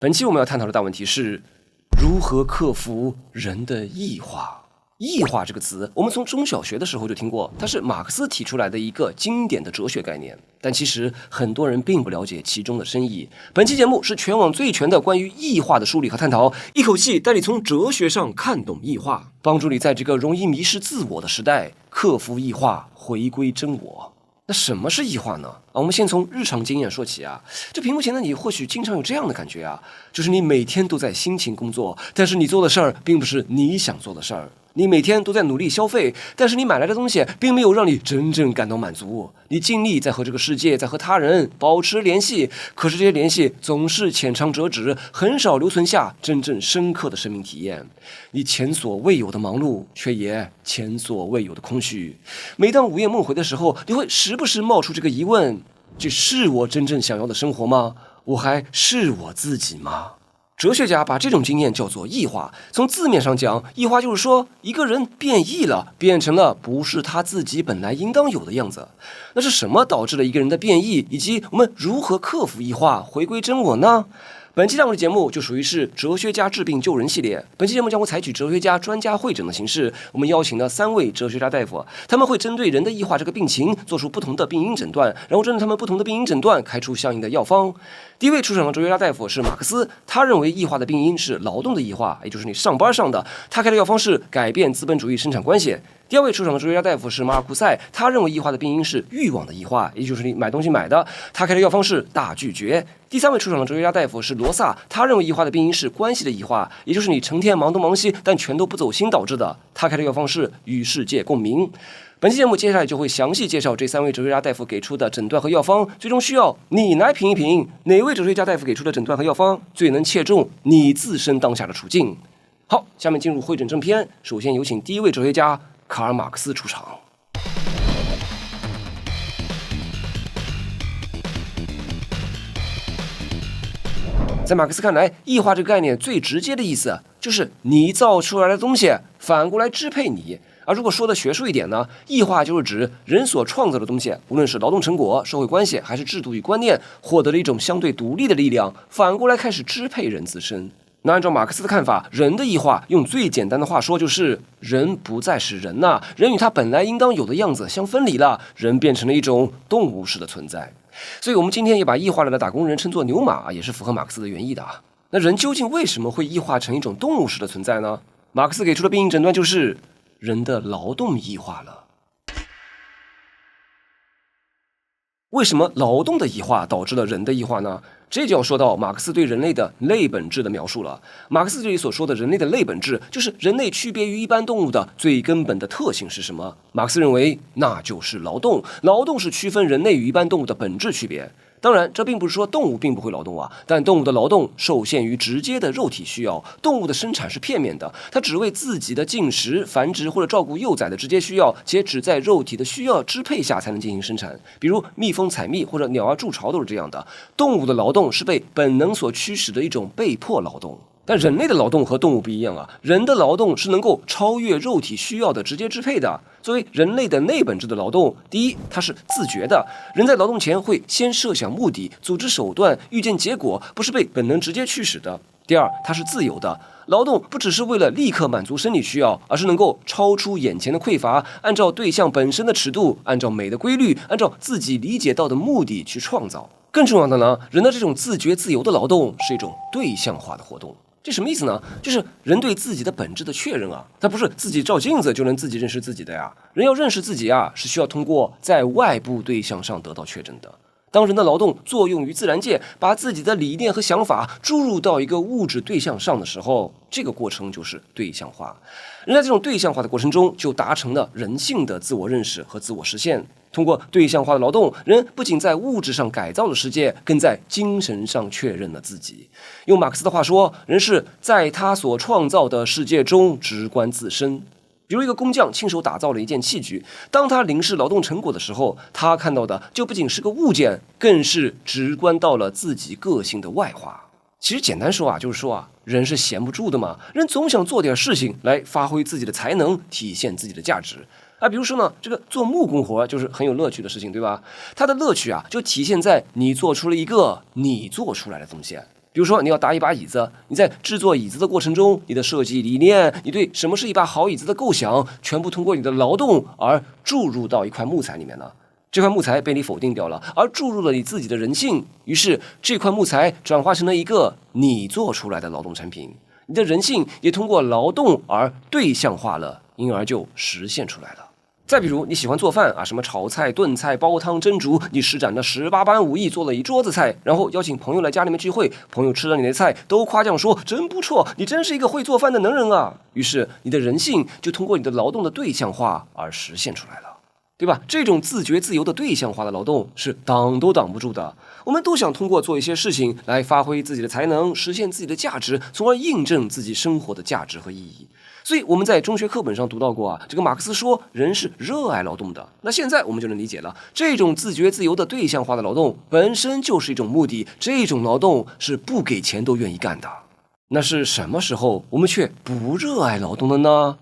本期我们要探讨的大问题是如何克服人的异化。异化这个词，我们从中小学的时候就听过，它是马克思提出来的一个经典的哲学概念，但其实很多人并不了解其中的深意。本期节目是全网最全的关于异化的梳理和探讨，一口气带你从哲学上看懂异化，帮助你在这个容易迷失自我的时代克服异化，回归真我。那什么是异化呢？我们先从日常经验说起啊。这屏幕前的你或许经常有这样的感觉啊，就是你每天都在辛勤工作，但是你做的事儿并不是你想做的事儿。你每天都在努力消费，但是你买来的东西并没有让你真正感到满足。你尽力在和这个世界，在和他人保持联系，可是这些联系总是浅尝辄止，很少留存下真正深刻的生命体验。你前所未有的忙碌，却也前所未有的空虚。每当午夜梦回的时候，你会时不时冒出这个疑问：这是我真正想要的生活吗？我还是我自己吗？哲学家把这种经验叫做异化。从字面上讲，异化就是说一个人变异了，变成了不是他自己本来应当有的样子。那是什么导致了一个人的变异，以及我们如何克服异化，回归真我呢？本期节目就属于是哲学家治病救人系列。本期节目将会采取哲学家专家会诊的形式，我们邀请了3位哲学家大夫，他们会针对人的异化这个病情做出不同的病因诊断，然后针对他们不同的病因诊断开出相应的药方。第一位出场的哲学家大夫是马克思，他认为异化的病因是劳动的异化，也就是你上班上的，他开的药方是改变资本主义生产关系。第二位出场的哲学家大夫是马尔库塞，他认为异化的病因是欲望的异化，也就是你买东西买的，他开的药方是大拒绝。第三位出场的哲学家大夫是罗萨，他认为异化的病因是关系的异化，也就是你成天忙东忙西，但全都不走心导致的，他开的药方是与世界共鸣。本期节目接下来就会详细介绍这3位哲学家大夫给出的诊断和药方，最终需要你来评一评哪位哲学家大夫给出的诊断和药方最能切中你自身当下的处境。好，下面进入会诊正片，首先有请第一位哲学家卡尔马克思出场。在马克思看来，异化这个概念最直接的意思就是你造出来的东西反过来支配你。而如果说的学术一点呢，异化就是指人所创造的东西，无论是劳动成果、社会关系还是制度与观念，获得了一种相对独立的力量，反过来开始支配人自身。那按照马克思的看法，人的异化用最简单的话说就是人不再是人呐，人与他本来应当有的样子相分离了，人变成了一种动物式的存在。所以我们今天也把异化了的打工人称作牛马，也是符合马克思的原意的。那人究竟为什么会异化成一种动物式的存在呢？马克思给出的病因诊断就是人的劳动异化了。为什么劳动的异化导致了人的异化呢？这就要说到马克思对人类的类本质的描述了。马克思这里所说的人类的类本质，就是人类区别于一般动物的最根本的特性是什么？马克思认为那就是劳动，劳动是区分人类与一般动物的本质区别。当然，这并不是说动物并不会劳动啊，但动物的劳动受限于直接的肉体需要，动物的生产是片面的，它只为自己的进食、繁殖或者照顾幼崽的直接需要，且只在肉体的需要支配下才能进行生产。比如蜜蜂采蜜或者鸟儿筑巢都是这样的。动物的劳动是被本能所驱使的一种被迫劳动。但人类的劳动和动物不一样啊，人的劳动是能够超越肉体需要的直接支配的。作为人类的内本质的劳动，第一，它是自觉的，人在劳动前会先设想目的、组织手段、预见结果，不是被本能直接驱使的。第二，它是自由的，劳动不只是为了立刻满足生理需要，而是能够超出眼前的匮乏，按照对象本身的尺度，按照美的规律，按照自己理解到的目的去创造。更重要的呢，人的这种自觉自由的劳动是一种对象化的活动。这什么意思呢？就是人对自己的本质的确认啊，他不是自己照镜子就能自己认识自己的呀。人要认识自己啊，是需要通过在外部对象上得到确认的。当人的劳动作用于自然界，把自己的理念和想法注入到一个物质对象上的时候，这个过程就是对象化。人在这种对象化的过程中，就达成了人性的自我认识和自我实现。通过对象化的劳动，人不仅在物质上改造了世界，更在精神上确认了自己。用马克思的话说，人是在他所创造的世界中直观自身。比如一个工匠亲手打造了一件器具，当他凝视劳动成果的时候，他看到的就不仅是个物件，更是直观到了自己个性的外化。其实简单说啊，就是说啊，人是闲不住的嘛，人总想做点事情来发挥自己的才能，体现自己的价值。比如说呢，这个做木工活就是很有乐趣的事情，对吧？它的乐趣啊，就体现在你做出了一个你做出来的东西。比如说，你要搭一把椅子，你在制作椅子的过程中，你的设计理念，你对什么是一把好椅子的构想，全部通过你的劳动而注入到一块木材里面了。这块木材被你否定掉了，而注入了你自己的人性，于是这块木材转化成了一个你做出来的劳动产品，你的人性也通过劳动而对象化了，因而就实现出来了。再比如你喜欢做饭啊，什么炒菜、炖菜、煲汤、蒸煮，你施展了18般武艺，做了一桌子菜，然后邀请朋友来家里面聚会，朋友吃了你的菜都夸奖说真不错，你真是一个会做饭的能人啊。于是你的人性就通过你的劳动的对象化而实现出来了，对吧？这种自觉自由的对象化的劳动是挡都挡不住的。我们都想通过做一些事情来发挥自己的才能，实现自己的价值，从而印证自己生活的价值和意义。所以我们在中学课本上读到过这个马克思说人是热爱劳动的。那现在我们就能理解了，这种自觉自由的对象化的劳动本身就是一种目的，这种劳动是不给钱都愿意干的。那是什么时候我们却不热爱劳动的呢？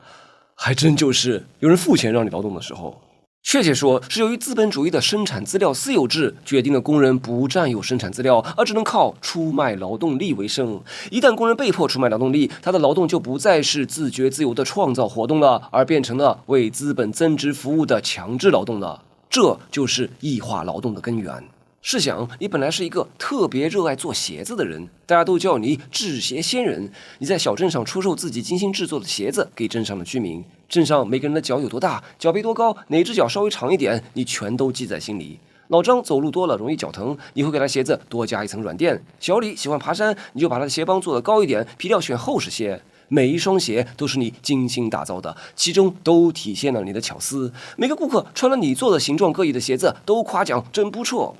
还真就是有人付钱让你劳动的时候。确切说，是由于资本主义的生产资料私有制决定了工人不占有生产资料，而只能靠出卖劳动力为生。一旦工人被迫出卖劳动力，他的劳动就不再是自觉自由的创造活动了，而变成了为资本增值服务的强制劳动了。这就是异化劳动的根源。试想，你本来是一个特别热爱做鞋子的人，大家都叫你制鞋仙人。你在小镇上出售自己精心制作的鞋子给镇上的居民，镇上每个人的脚有多大，脚背多高，哪只脚稍微长一点，你全都记在心里。老张走路多了容易脚疼，你会给他鞋子多加一层软垫。小李喜欢爬山，你就把他的鞋帮做得高一点，皮料选厚实些。每一双鞋都是你精心打造的，其中都体现了你的巧思。每个顾客穿了你做的形状各异的鞋子，都夸奖真不错。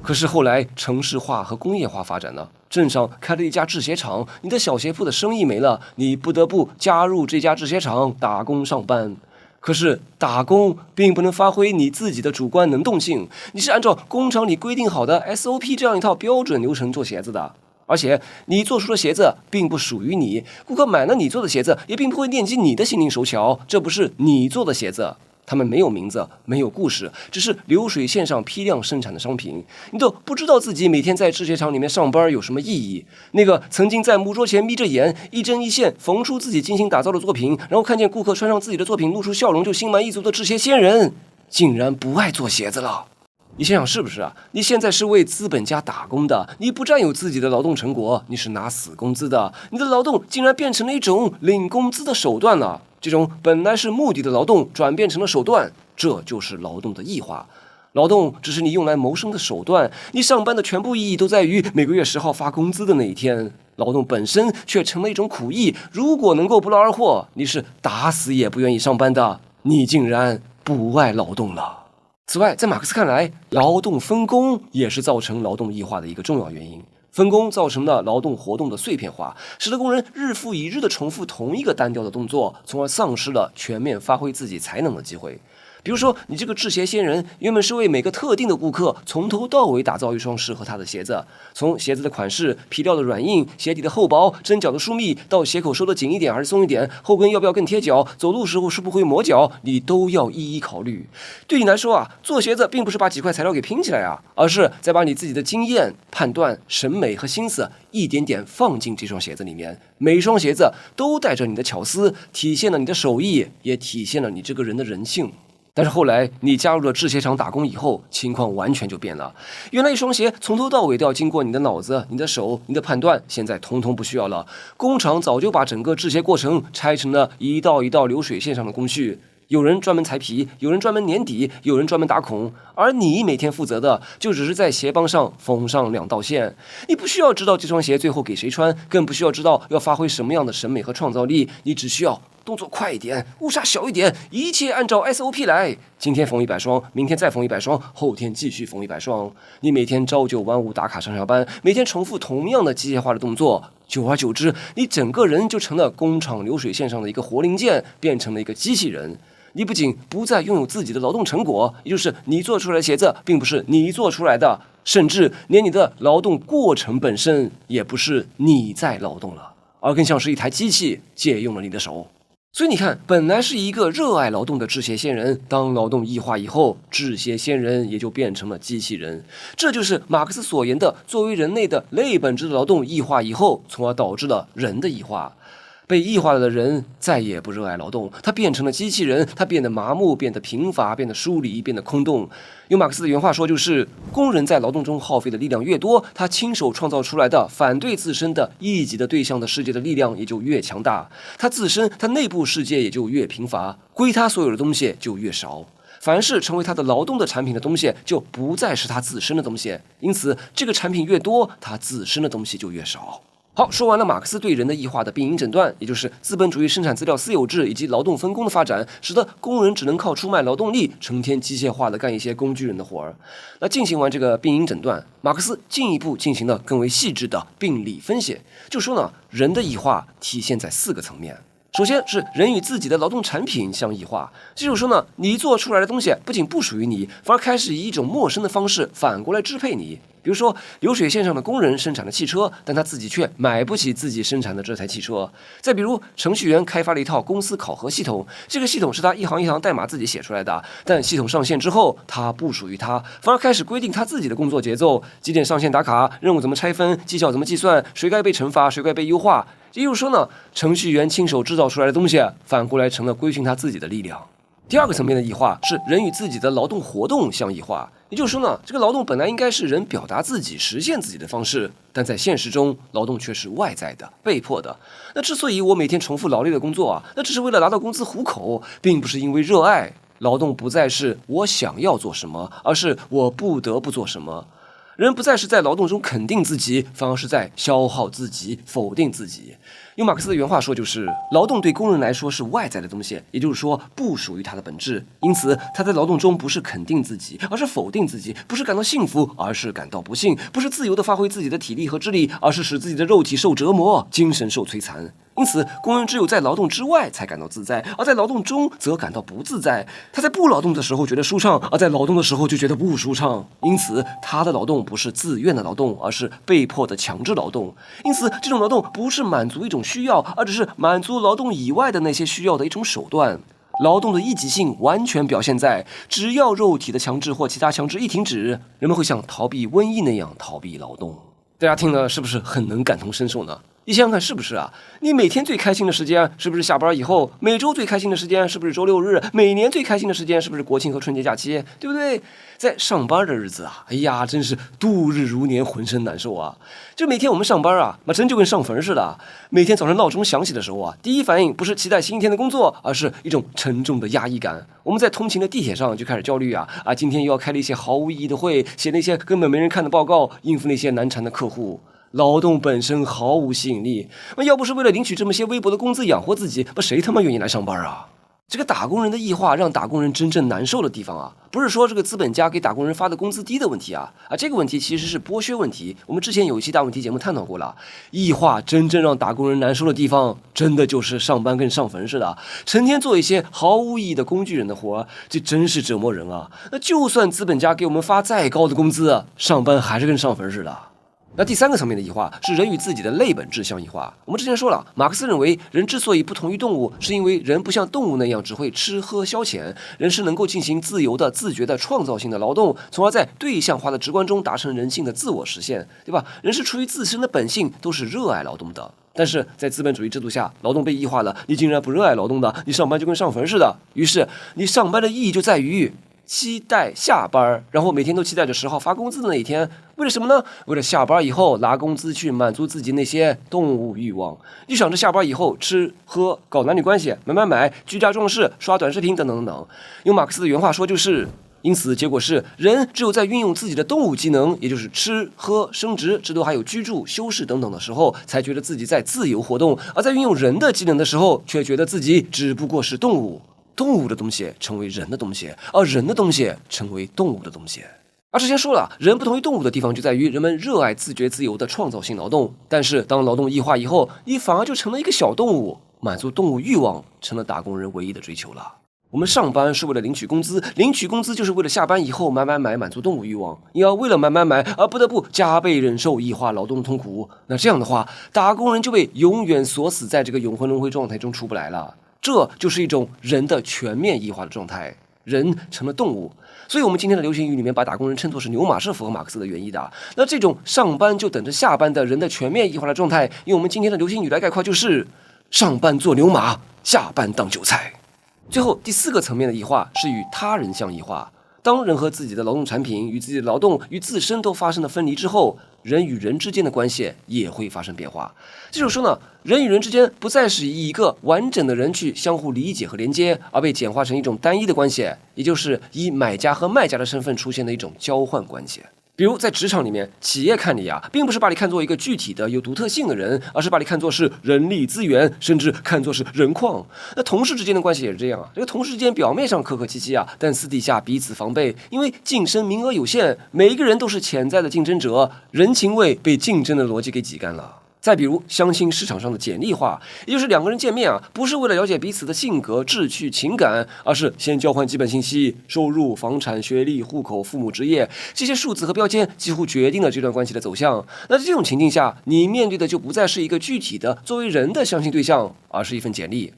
可是后来城市化和工业化发展了，镇上开了一家制鞋厂，你的小鞋铺的生意没了，你不得不加入这家制鞋厂打工上班。可是打工并不能发挥你自己的主观能动性，你是按照工厂里规定好的 SOP 这样一套标准流程做鞋子的，而且你做出的鞋子并不属于你，顾客买了你做的鞋子也并不会念及你的心灵手巧，这不是你做的鞋子。他们没有名字，没有故事，只是流水线上批量生产的商品。你都不知道自己每天在制鞋厂里面上班有什么意义。那个曾经在木桌前眯着眼，一针一线缝出自己精心打造的作品，然后看见顾客穿上自己的作品露出笑容就心满意足的制鞋仙人，竟然不爱做鞋子了。你想想是不是啊？你现在是为资本家打工的，你不占有自己的劳动成果，你是拿死工资的，你的劳动竟然变成了一种领工资的手段了。这种本来是目的的劳动转变成了手段，这就是劳动的异化。劳动只是你用来谋生的手段，你上班的全部意义都在于每个月10号发工资的那一天，劳动本身却成了一种苦役。如果能够不劳而获，你是打死也不愿意上班的，你竟然不爱劳动了。此外，在马克思看来，劳动分工也是造成劳动异化的一个重要原因。分工造成了劳动活动的碎片化，使得工人日复一日地重复同一个单调的动作，从而丧失了全面发挥自己才能的机会。比如说，你这个制鞋仙人原本是为每个特定的顾客从头到尾打造一双适合他的鞋子，从鞋子的款式、皮料的软硬、鞋底的厚薄、针脚的疏密，到鞋口收得紧一点还是松一点，后跟要不要更贴脚，走路时候是不是会磨脚，你都要一一考虑。对你来说做鞋子并不是把几块材料给拼起来而是在把你自己的经验、判断、审美和心思一点点放进这双鞋子里面，每双鞋子都带着你的巧思，体现了你的手艺，也体现了你这个人的人性。但是后来你加入了制鞋厂打工以后，情况完全就变了。原来一双鞋从头到尾都要经过你的脑子、你的手、你的判断，现在通通不需要了。工厂早就把整个制鞋过程拆成了一道一道流水线上的工序，有人专门裁皮，有人专门粘底，有人专门打孔，而你每天负责的就只是在鞋帮上缝上2道线。你不需要知道这双鞋最后给谁穿，更不需要知道要发挥什么样的审美和创造力，你只需要动作快一点，误差小一点，一切按照 SOP 来。今天缝100双，明天再缝100双，后天继续缝100双。你每天朝9晚5打卡上下班，每天重复同样的机械化的动作，久而久之，你整个人就成了工厂流水线上的一个活零件，变成了一个机器人。你不仅不再拥有自己的劳动成果，也就是你做出来的鞋子并不是你做出来的，甚至连你的劳动过程本身也不是你在劳动了，而更像是一台机器借用了你的手。所以你看，本来是一个热爱劳动的制鞋仙人，当劳动异化以后，制鞋仙人也就变成了机器人。这就是马克思所言的，作为人类的类本质的劳动异化以后，从而导致了人的异化。被异化了的人再也不热爱劳动，他变成了机器人，他变得麻木，变得贫乏，变得疏离，变得空洞。用马克思的原话说，就是工人在劳动中耗费的力量越多，他亲手创造出来的反对自身的异己的对象的世界的力量也就越强大，他自身他内部世界也就越贫乏，归他所有的东西就越少。凡是成为他的劳动的产品的东西，就不再是他自身的东西，因此这个产品越多，他自身的东西就越少。好，说完了马克思对人的异化的病因诊断，也就是资本主义生产资料私有制以及劳动分工的发展，使得工人只能靠出卖劳动力，成天机械化的干一些工具人的活儿。那进行完这个病因诊断，马克思进一步进行了更为细致的病理分析，就说呢，人的异化体现在4个层面。首先是人与自己的劳动产品相异化，这就是说呢，你做出来的东西不仅不属于你，反而开始以一种陌生的方式反过来支配你。比如说，流水线上的工人生产的汽车，但他自己却买不起自己生产的这台汽车。再比如，程序员开发了一套公司考核系统，这个系统是他一行一行代码自己写出来的，但系统上线之后，它不属于他，反而开始规定他自己的工作节奏，几点上线打卡，任务怎么拆分，绩效怎么计算，谁该被惩罚，谁该被优化。也就是说呢，程序员亲手制造出来的东西，反过来成了规训他自己的力量。第2个层面的异化是人与自己的劳动活动相异化，也就是说呢，这个劳动本来应该是人表达自己、实现自己的方式，但在现实中，劳动却是外在的、被迫的。那之所以我每天重复劳累的工作啊，那只是为了拿到工资糊口，并不是因为热爱。劳动不再是我想要做什么，而是我不得不做什么。人不再是在劳动中肯定自己，反而是在消耗自己、否定自己。用马克思的原话说，就是劳动对工人来说是外在的东西，也就是说不属于他的本质。因此，他在劳动中不是肯定自己，而是否定自己；不是感到幸福，而是感到不幸；不是自由地发挥自己的体力和智力，而是使自己的肉体受折磨，精神受摧残。因此，工人只有在劳动之外才感到自在，而在劳动中则感到不自在。他在不劳动的时候觉得舒畅，而在劳动的时候就觉得不舒畅。因此，他的劳动不是自愿的劳动，而是被迫的强制劳动。因此，这种劳动不是满足一种需要，而只是满足劳动以外的那些需要的一种手段。劳动的一级性完全表现在，只要肉体的强制或其他强制一停止，人们会像逃避瘟疫那样逃避劳动。大家听了是不是很能感同身受呢？你想想看，是不是啊？你每天最开心的时间是不是下班以后？每周最开心的时间是不是周6日？每年最开心的时间是不是国庆和春节假期？对不对？在上班的日子啊，哎呀，真是度日如年，浑身难受啊！就每天我们上班啊，那真就跟上坟似的。每天早上闹钟响起的时候啊，第一反应不是期待新一天的工作，而是一种沉重的压抑感。我们在通勤的地铁上就开始焦虑啊，今天又要开了一些毫无意义的会，写那些根本没人看的报告，应付那些难缠的客户。劳动本身毫无吸引力，要不是为了领取这么些微薄的工资养活自己，谁他妈愿意来上班啊？这个打工人的异化让打工人真正难受的地方啊，不是说这个资本家给打工人发的工资低的问题啊，这个问题其实是剥削问题。我们之前有一期大问题节目探讨过了，异化真正让打工人难受的地方，真的就是上班跟上坟似的，成天做一些毫无意义的工具人的活，这真是折磨人啊。那就算资本家给我们发再高的工资，上班还是跟上坟似的。那第3个层面的异化是人与自己的类本质相异化。我们之前说了，马克思认为人之所以不同于动物，是因为人不像动物那样只会吃喝消遣，人是能够进行自由的、自觉的、创造性的劳动，从而在对象化的直观中达成人性的自我实现，对吧？人是出于自身的本性，都是热爱劳动的。但是在资本主义制度下，劳动被异化了，你竟然不热爱劳动的，你上班就跟上坟似的。于是你上班的意义就在于期待下班，然后每天都期待着10号发工资的那一天。为了什么呢？为了下班以后拿工资去满足自己那些动物欲望。你想着下班以后吃喝搞男女关系买居家装饰刷短视频等等等等。用马克思的原话说，就是因此结果是人只有在运用自己的动物技能，也就是吃喝升职这都还有居住修饰等等的时候，才觉得自己在自由活动，而在运用人的技能的时候，却觉得自己只不过是动物。动物的东西成为人的东西，而人的东西成为动物的东西。而之前说了，人不同于动物的地方就在于人们热爱自觉自由的创造性劳动，但是当劳动异化以后，你反而就成了一个小动物，满足动物欲望成了打工人唯一的追求了。我们上班是为了领取工资，领取工资就是为了下班以后买满足动物欲望。你要为了买而不得不加倍忍受异化劳动的痛苦，那这样的话，打工人就被永远锁死在这个永恒轮回状态中出不来了。这就是一种人的全面异化的状态，人成了动物。所以我们今天的流行语里面把打工人称作是牛马，是符合马克思的原意的。那这种上班就等着下班的人的全面异化的状态，用我们今天的流行语来概括，就是上班做牛马，下班当韭菜。最后第4个层面的异化是与他人相异化。当人和自己的劳动产品与自己的劳动与自身都发生了分离之后，人与人之间的关系也会发生变化。这就是说呢，人与人之间不再是以一个完整的人去相互理解和连接，而被简化成一种单一的关系，也就是以买家和卖家的身份出现的一种交换关系。比如在职场里面，企业看你并不是把你看作一个具体的有独特性的人，而是把你看作是人力资源，甚至看作是人矿。那同事之间的关系也是这样这个同事之间表面上客客气气但私底下彼此防备，因为晋升名额有限，每一个人都是潜在的竞争者，人情味被竞争的逻辑给挤干了。再比如相亲市场上的简历化，也就是2个人见面不是为了了解彼此的性格、志趣、情感，而是先交换基本信息，收入、房产、学历、户口、父母、职业，这些数字和标签几乎决定了这段关系的走向。那在这种情境下，你面对的就不再是一个具体的作为人的相亲对象，而是一份简历。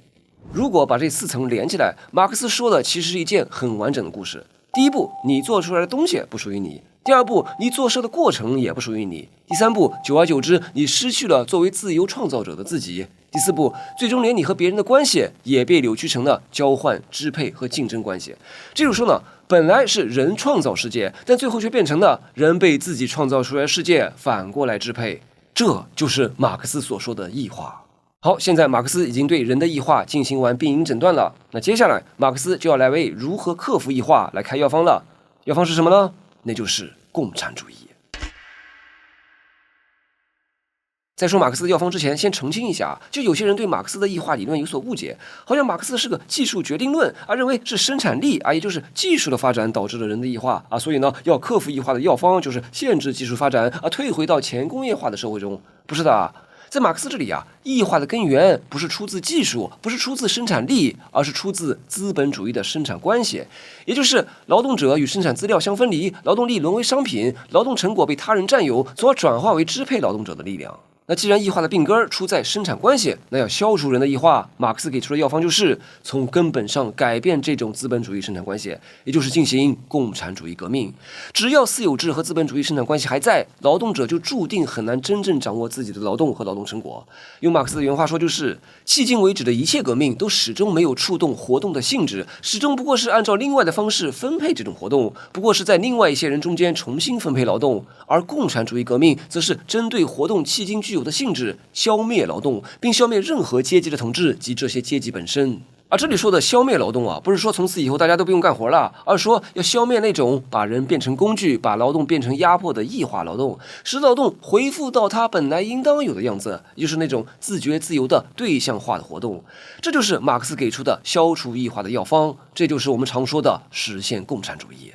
如果把这4层连起来，马克思说的其实是一件很完整的故事。第一步，你做出来的东西不属于你；第二步，你做事的过程也不属于你；第三步，久而久之，你失去了作为自由创造者的自己；第4步，最终连你和别人的关系也被扭曲成了交换、支配和竞争关系。这就是说呢，本来是人创造世界，但最后却变成了人被自己创造出来的世界反过来支配。这就是马克思所说的异化。好，现在马克思已经对人的异化进行完病因诊断了，那接下来马克思就要来为如何克服异化来开药方了。药方是什么呢？那就是共产主义。在说马克思的药方之前，先澄清一下，就有些人对马克思的异化理论有所误解，好像马克思是个技术决定论认为是生产力也就是技术的发展导致了人的异化所以呢，要克服异化的药方就是限制技术发展退回到前工业化的社会中。不是的在马克思这里异化的根源不是出自技术，不是出自生产力，而是出自资本主义的生产关系，也就是劳动者与生产资料相分离，劳动力沦为商品，劳动成果被他人占有，从而转化为支配劳动者的力量。那既然异化的病根出在生产关系，那要消除人的异化，马克思给出的药方就是从根本上改变这种资本主义生产关系，也就是进行共产主义革命。只要私有制和资本主义生产关系还在，劳动者就注定很难真正掌握自己的劳动和劳动成果。用马克思的原话说，就是迄今为止的一切革命都始终没有触动活动的性质，始终不过是按照另外的方式分配这种活动，不过是在另外一些人中间重新分配劳动。而共产主义革命则是针对活动迄今具有的性质，消灭劳动，并消灭任何阶级的统治及这些阶级本身。而这里说的消灭劳动不是说从此以后大家都不用干活了，而是说要消灭那种把人变成工具，把劳动变成压迫的异化劳动，使劳动恢复到它本来应当有的样子，也就是那种自觉自由的对象化的活动。这就是马克思给出的消除异化的药方，这就是我们常说的实现共产主义。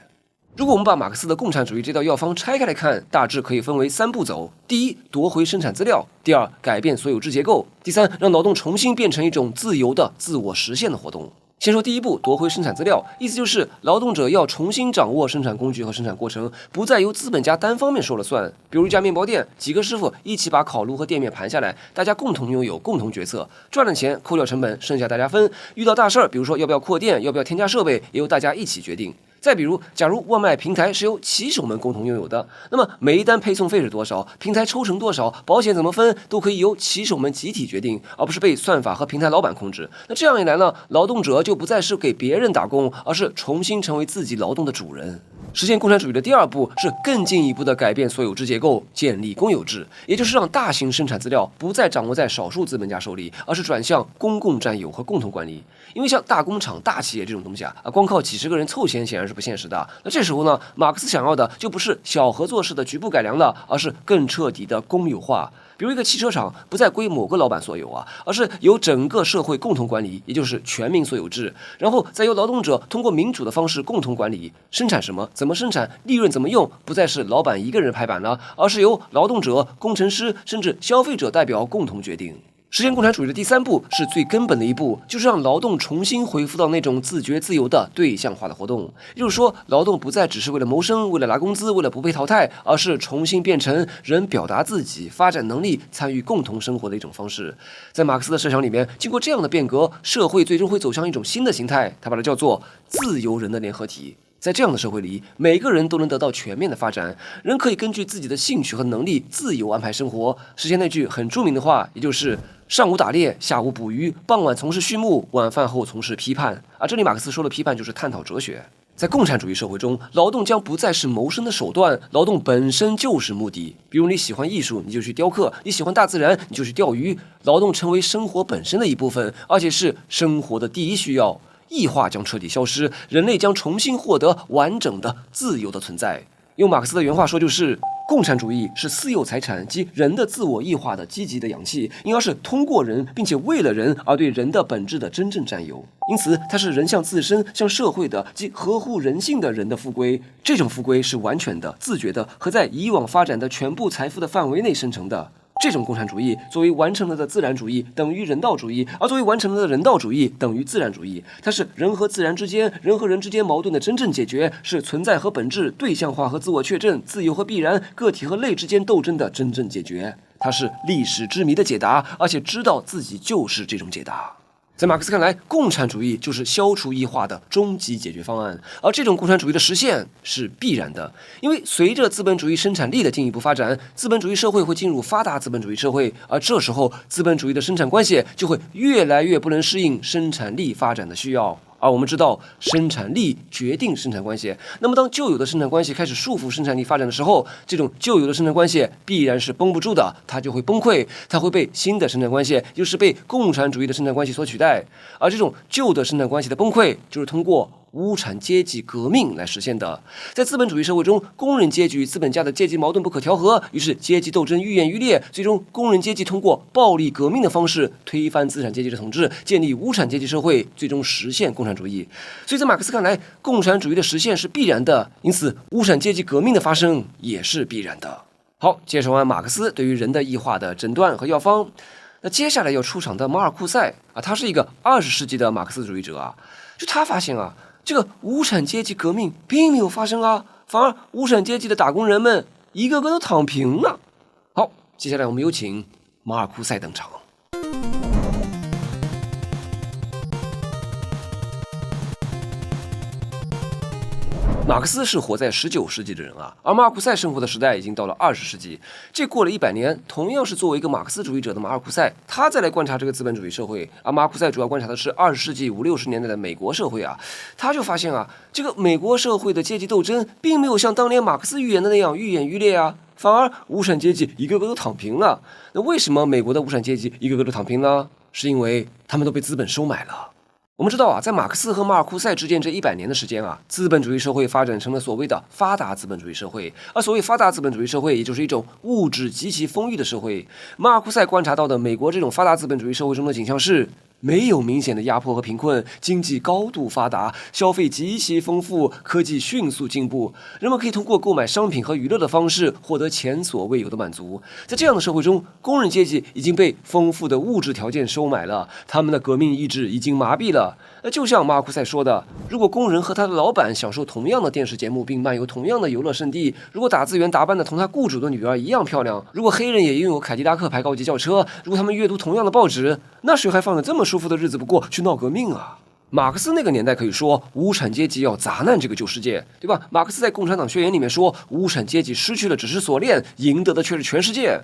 如果我们把马克思的共产主义这道药方拆开来看，大致可以分为3步走：第一，夺回生产资料；第二，改变所有制结构；第三，让劳动重新变成一种自由的自我实现的活动。先说第一步，夺回生产资料，意思就是劳动者要重新掌握生产工具和生产过程，不再由资本家单方面说了算。比如一家面包店，几个师傅一起把烤炉和店面盘下来，大家共同拥有，共同决策，赚了钱扣掉成本，剩下大家分。遇到大事儿，比如说要不要扩店，要不要添加设备，也由大家一起决定。再比如，假如外卖平台是由骑手们共同拥有的，那么每一单配送费是多少，平台抽成多少，保险怎么分，都可以由骑手们集体决定，而不是被算法和平台老板控制。那这样一来呢，劳动者就不再是给别人打工，而是重新成为自己劳动的主人。实现共产主义的第2步是更进一步的改变所有制结构，建立公有制，也就是让大型生产资料不再掌握在少数资本家手里，而是转向公共占有和共同管理。因为像大工厂、大企业这种东西光靠几十个人凑钱显然是不现实的。那这时候呢，马克思想要的就不是小合作式的局部改良了，而是更彻底的公有化。比如一个汽车厂不再归某个老板所有而是由整个社会共同管理，也就是全民所有制，然后再由劳动者通过民主的方式共同管理，生产什么，怎么生产，利润怎么用，不再是老板一个人拍板了，而是由劳动者、工程师甚至消费者代表共同决定。实现共产主义的第3步是最根本的一步，就是让劳动重新恢复到那种自觉自由的对象化的活动。也就是说，劳动不再只是为了谋生、为了拿工资、为了不被淘汰，而是重新变成人表达自己、发展能力、参与共同生活的一种方式。在马克思的设想里面，经过这样的变革，社会最终会走向一种新的形态，他把它叫做自由人的联合体。在这样的社会里，每个人都能得到全面的发展，人可以根据自己的兴趣和能力自由安排生活，实现那句很著名的话，也就是上午打猎，下午捕鱼，傍晚从事畜牧，晚饭后从事批判。这里马克思说的批判就是探讨哲学。在共产主义社会中，劳动将不再是谋生的手段，劳动本身就是目的。比如你喜欢艺术，你就去雕刻；你喜欢大自然，你就去钓鱼。劳动成为生活本身的一部分，而且是生活的第一需要。异化将彻底消失，人类将重新获得完整的、自由的存在。用马克思的原话说，就是共产主义是私有财产及人的自我异化的积极的氧气，应该是通过人并且为了人而对人的本质的真正占有。因此，它是人向自身、向社会的及合乎人性的人的复归。这种复归是完全的、自觉的和在以往发展的全部财富的范围内生成的。这种共产主义作为完成了的自然主义等于人道主义，而作为完成了的人道主义等于自然主义。它是人和自然之间、人和人之间矛盾的真正解决，是存在和本质、对象化和自我确证、自由和必然、个体和类之间斗争的真正解决。它是历史之谜的解答，而且知道自己就是这种解答。在马克思看来，共产主义就是消除异化的终极解决方案，而这种共产主义的实现是必然的，因为随着资本主义生产力的进一步发展，资本主义社会会进入发达资本主义社会，而这时候资本主义的生产关系就会越来越不能适应生产力发展的需要。而我们知道，生产力决定生产关系。那么，当旧有的生产关系开始束缚生产力发展的时候，这种旧有的生产关系必然是绷不住的，它就会崩溃，它会被新的生产关系，就是被共产主义的生产关系所取代。而这种旧的生产关系的崩溃，就是通过无产阶级革命来实现的。在资本主义社会中，工人阶级与资本家的阶级矛盾不可调和，于是阶级斗争愈演愈烈，最终工人阶级通过暴力革命的方式推翻资产阶级的统治，建立无产阶级社会，最终实现共产主义。所以在马克思看来，共产主义的实现是必然的，因此无产阶级革命的发生也是必然的。好，介绍完马克思对于人的异化的诊断和药方，那接下来要出场的马尔库塞他是一个20世纪的马克思主义者就他发现这个无产阶级革命并没有发生反而无产阶级的打工人们一个个都躺平了。好，接下来我们有请马尔库塞登场。马克思是活在19世纪的人而马尔库塞生活的时代已经到了20世纪。这过了100年，同样是作为一个马克思主义者的马尔库塞，他再来观察这个资本主义社会。而马尔库塞主要观察的是20世纪50、60年代的美国社会他就发现这个美国社会的阶级斗争并没有像当年马克思预言的那样愈演愈烈反而无产阶级一个个都躺平了。那为什么美国的无产阶级一个个都躺平呢？是因为他们都被资本收买了。我们知道在马克思和马尔库塞之间这100年的时间资本主义社会发展成了所谓的发达资本主义社会。而所谓发达资本主义社会，也就是一种物质极其丰裕的社会。马尔库塞观察到的美国这种发达资本主义社会中的景象是，没有明显的压迫和贫困，经济高度发达，消费极其丰富，科技迅速进步，人们可以通过购买商品和娱乐的方式获得前所未有的满足。在这样的社会中，工人阶级已经被丰富的物质条件收买了，他们的革命意志已经麻痹了。就像马尔库塞说的，如果工人和他的老板享受同样的电视节目并漫游同样的游乐胜地，如果打字员打扮的同他雇主的女儿一样漂亮，如果黑人也拥有凯迪拉克牌高级轿车，如果他们阅读同样的报纸，那谁还放着这么舒服的日子不过去闹革命马克思那个年代可以说无产阶级要砸烂这个旧世界，对吧？马克思在《共产党宣言》里面说，无产阶级失去的只是锁链，赢得的却是全世界。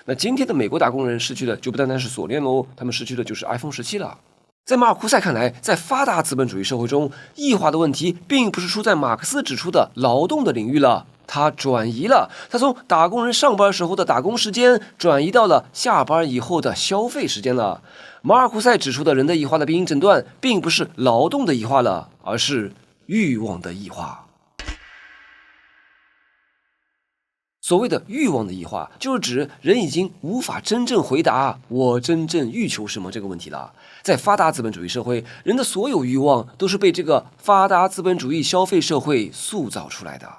那今天的美国打工人失去的就不单单是锁链喽，他们失去的就是 iPhone 17了。在马尔库塞看来，在发达资本主义社会中，异化的问题并不是出在马克思指出的劳动的领域了，它转移了，它从打工人上班时候的打工时间转移到了下班以后的消费时间了。马尔库塞指出的人的异化的病因诊断，并不是劳动的异化了，而是欲望的异化。所谓的欲望的异化，就是指人已经无法真正回答我真正欲求什么这个问题了。在发达资本主义社会，人的所有欲望都是被这个发达资本主义消费社会塑造出来的。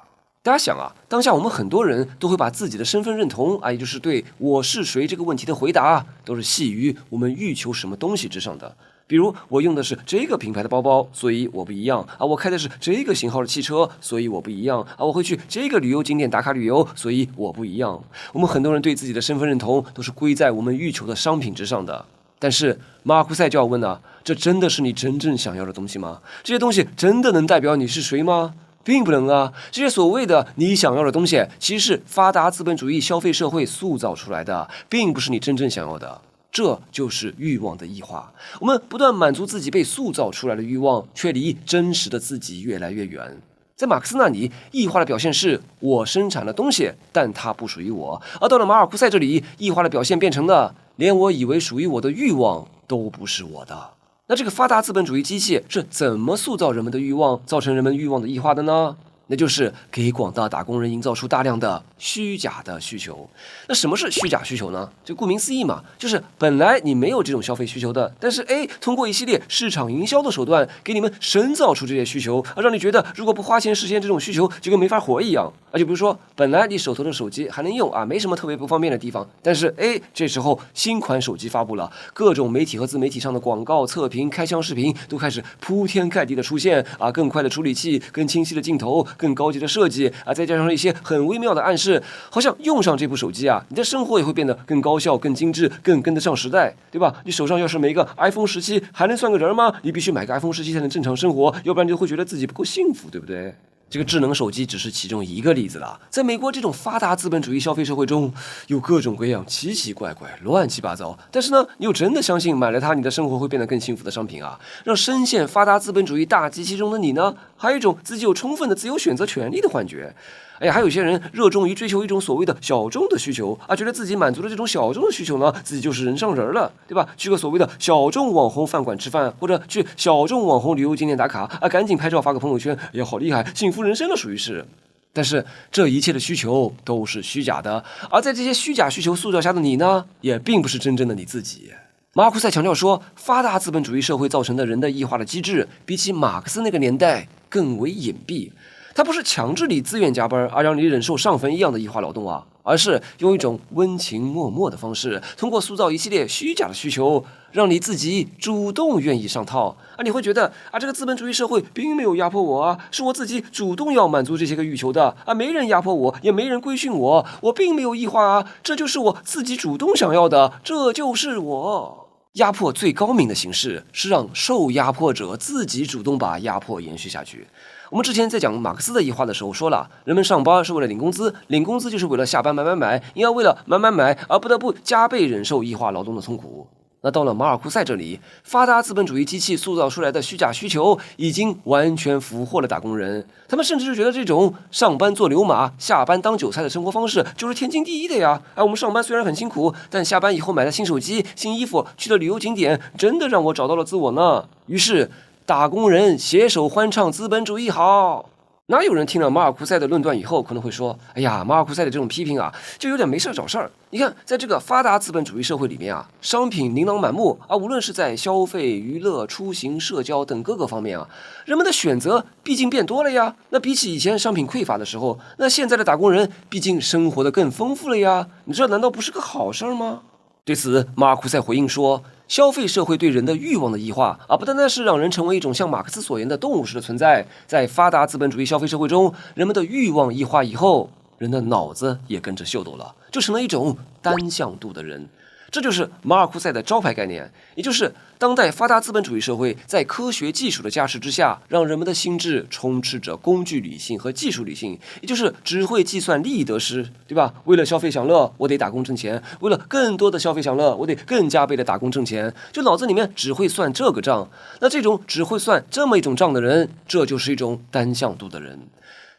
大家想啊，当下我们很多人都会把自己的身份认同也就是对我是谁这个问题的回答，都是系于我们欲求什么东西之上的。比如我用的是这个品牌的包包，所以我不一样我开的是这个型号的汽车，所以我不一样我会去这个旅游景点打卡旅游，所以我不一样。我们很多人对自己的身份认同都是归在我们欲求的商品之上的。但是马尔库塞就要问这真的是你真正想要的东西吗？这些东西真的能代表你是谁吗？并不能这些所谓的你想要的东西，其实是发达资本主义消费社会塑造出来的，并不是你真正想要的。这就是欲望的异化。我们不断满足自己被塑造出来的欲望，却离真实的自己越来越远。在马克思那里，异化的表现是我生产了东西，但它不属于我；而到了马尔库塞这里，异化的表现变成了连我以为属于我的欲望都不是我的。那这个发达资本主义机器是怎么塑造人们的欲望，造成人们欲望的异化的呢？那就是给广大打工人营造出大量的虚假的需求。那什么是虚假需求呢？就顾名思义嘛，就是本来你没有这种消费需求的，但是通过一系列市场营销的手段给你们深造出这些需求，让你觉得如果不花钱实现这种需求就跟没法活一样就比如说本来你手头的手机还能用没什么特别不方便的地方，但是这时候新款手机发布了，各种媒体和自媒体上的广告、测评、开箱视频都开始铺天盖地的出现更快的处理器、更清晰的镜头、更高级的设计再加上一些很微妙的暗示，好像用上这部手机你的生活也会变得更高效、更精致、更跟得上时代，对吧？你手上要是没个 iPhone 17，还能算个人吗？你必须买个 iPhone 17才能正常生活，要不然你就会觉得自己不够幸福，对不对？这个智能手机只是其中一个例子了。在美国这种发达资本主义消费社会中，有各种各样奇奇怪怪、乱七八糟，但是呢，你又真的相信买了它，你的生活会变得更幸福的商品让深陷发达资本主义大机器中的你呢，还有一种自己有充分的自由选择权利的幻觉。还有些人热衷于追求一种所谓的小众的需求觉得自己满足了这种小众的需求呢，自己就是人上人了，对吧？去个所谓的小众网红饭馆吃饭，或者去小众网红旅游景点打卡赶紧拍照发个朋友圈，好厉害，幸福人生了，属于是。但是这一切的需求都是虚假的，而在这些虚假需求塑造下的你呢，也并不是真正的你自己。马尔库塞强调说，发达资本主义社会造成的人的异化的机制，比起马克思那个年代更为隐蔽。它不是强制你自愿加班让你忍受上坟一样的异化劳动而是用一种温情脉脉的方式，通过塑造一系列虚假的需求，让你自己主动愿意上套你会觉得这个资本主义社会并没有压迫我是我自己主动要满足这些个欲求的没人压迫我，也没人规训我，我并没有异化这就是我自己主动想要的，这就是我。压迫最高明的形式是让受压迫者自己主动把压迫延续下去。我们之前在讲马克思的异化的时候说了，人们上班是为了领工资，领工资就是为了下班买，因而为了买而不得不加倍忍受异化劳动的痛苦。那到了马尔库塞这里，发达资本主义机器塑造出来的虚假需求已经完全俘获了打工人，他们甚至就觉得这种上班做牛马，下班当韭菜的生活方式就是天经地义的呀！我们上班虽然很辛苦，但下班以后买了新手机、新衣服，去了旅游景点，真的让我找到了自我呢。于是打工人携手欢唱资本主义好。哪有人听了马尔库塞的论断以后可能会说，哎呀，马尔库塞的这种批评就有点没事找事儿。你看在这个发达资本主义社会里面商品琳琅满目无论是在消费、娱乐、出行、社交等各个方面人们的选择毕竟变多了呀。那比起以前商品匮乏的时候，那现在的打工人毕竟生活的更丰富了呀，你这难道不是个好事儿吗？对此马尔库塞回应说，消费社会对人的欲望的异化不单单是让人成为一种像马克思所言的动物式的存在，在发达资本主义消费社会中，人们的欲望异化以后，人的脑子也跟着秀逗了，就成了一种单向度的人。这就是马尔库塞的招牌概念，也就是当代发达资本主义社会在科学技术的加持之下，让人们的心智充斥着工具理性和技术理性，也就是只会计算利益得失，对吧？为了消费享乐，我得打工挣钱；为了更多的消费享乐，我得更加倍的打工挣钱。就脑子里面只会算这个账。那这种只会算这么一种账的人，这就是一种单向度的人。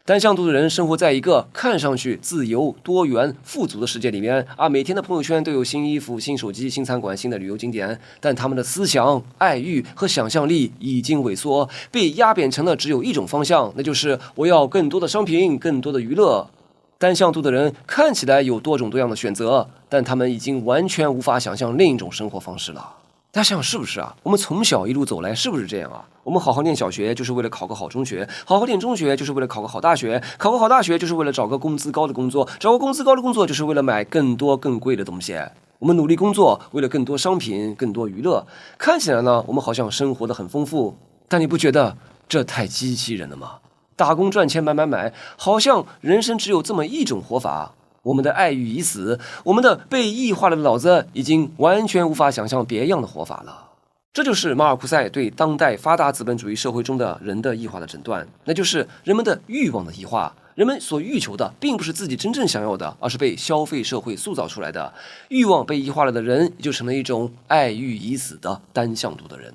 单向度的人生活在一个看上去自由、多元、富足的世界里面每天的朋友圈都有新衣服、新手机、新餐馆、新的旅游景点，但他们的思想、爱欲和想象力已经萎缩，被压扁成了只有一种方向，那就是我要更多的商品、更多的娱乐。单向度的人看起来有多种多样的选择，但他们已经完全无法想象另一种生活方式了。大家想想是不是啊？我们从小一路走来，是不是这样啊？我们好好念小学，就是为了考个好中学；好好念中学，就是为了考个好大学；考个好大学，就是为了找个工资高的工作；找个工资高的工作，就是为了买更多更贵的东西。我们努力工作，为了更多商品、更多娱乐。看起来呢，我们好像生活得很丰富，但你不觉得这太机器人了吗？打工赚钱买，好像人生只有这么一种活法。我们的爱欲已死，我们的被异化了的脑子已经完全无法想象别样的活法了。这就是马尔库塞对当代发达资本主义社会中的人的异化的诊断，那就是人们的欲望的异化。人们所欲求的并不是自己真正想要的，而是被消费社会塑造出来的。欲望被异化了的人，也就成了一种爱欲已死的单向度的人。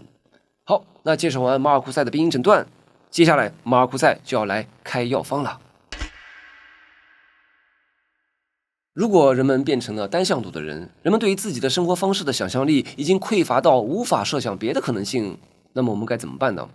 好，那介绍完马尔库塞的病因诊断，接下来马尔库塞就要来开药方了。如果人们变成了单向度的人，人们对于自己的生活方式的想象力已经匮乏到无法设想别的可能性，那么我们该怎么办呢？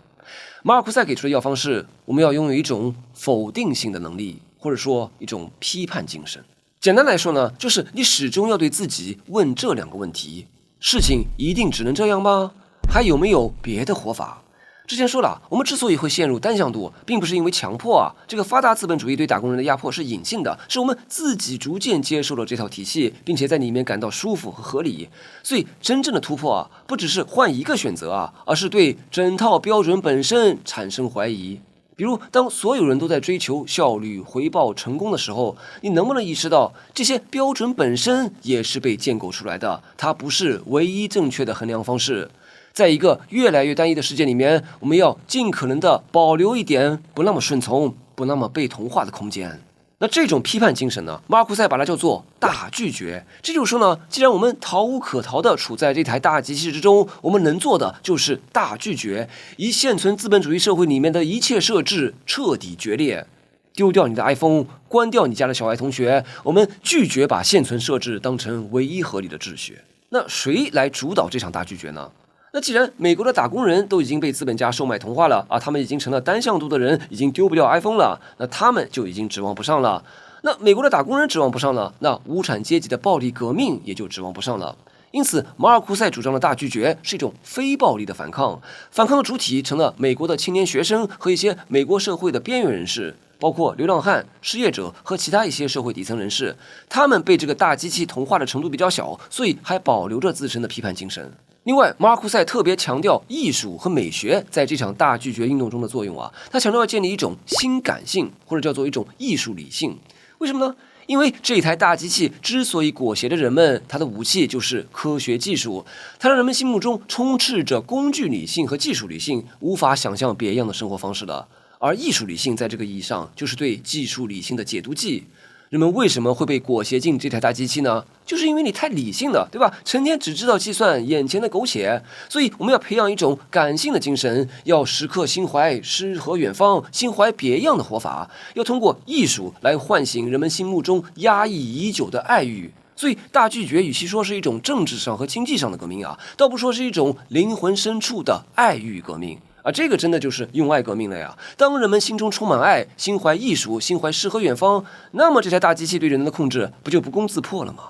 马尔库塞给出的药方是，我们要拥有一种否定性的能力，或者说一种批判精神。简单来说呢，就是你始终要对自己问这两个问题：事情一定只能这样吗？还有没有别的活法？之前说了，我们之所以会陷入单向度，并不是因为强迫啊，这个发达资本主义对打工人的压迫是隐性的，是我们自己逐渐接受了这套体系，并且在里面感到舒服和合理。所以真正的突破啊，不只是换一个选择啊，而是对整套标准本身产生怀疑。比如，当所有人都在追求效率、回报、成功的时候，你能不能意识到，这些标准本身也是被建构出来的，它不是唯一正确的衡量方式。在一个越来越单一的世界里面，我们要尽可能的保留一点不那么顺从、不那么被同化的空间。那这种批判精神呢，马尔库塞把它叫做大拒绝。这就是说呢，既然我们逃无可逃的处在这台大机器之中，我们能做的就是大拒绝，以现存资本主义社会里面的一切设置彻底决裂。丢掉你的 iPhone， 关掉你家的小爱同学，我们拒绝把现存设置当成唯一合理的秩序。那谁来主导这场大拒绝呢？那既然美国的打工人都已经被资本家收买同化了啊，他们已经成了单向度的人，已经丢不掉 iPhone 了，那他们就已经指望不上了。那美国的打工人指望不上了，那无产阶级的暴力革命也就指望不上了。因此，马尔库塞主张的大拒绝是一种非暴力的反抗，反抗的主体成了美国的青年学生和一些美国社会的边缘人士，包括流浪汉、失业者和其他一些社会底层人士。他们被这个大机器同化的程度比较小，所以还保留着自身的批判精神。另外，马尔库塞特别强调艺术和美学在这场大拒绝运动中的作用啊，他强调要建立一种新感性，或者叫做一种艺术理性。为什么呢？因为这一台大机器之所以裹挟着人们，它的武器就是科学技术，它让人们心目中充斥着工具理性和技术理性，无法想象别样的生活方式了。而艺术理性在这个意义上就是对技术理性的解读剂。人们为什么会被裹挟进这台大机器呢？就是因为你太理性了，对吧？成天只知道计算眼前的苟且。所以我们要培养一种感性的精神，要时刻心怀诗和远方，心怀别样的活法，要通过艺术来唤醒人们心目中压抑已久的爱欲。所以大拒绝与其说是一种政治上和经济上的革命啊，倒不说是一种灵魂深处的爱欲革命。这个真的就是用爱革命了呀！当人们心中充满爱，心怀艺术，心怀诗和远方，那么这台大机器对人的控制不就不攻自破了吗？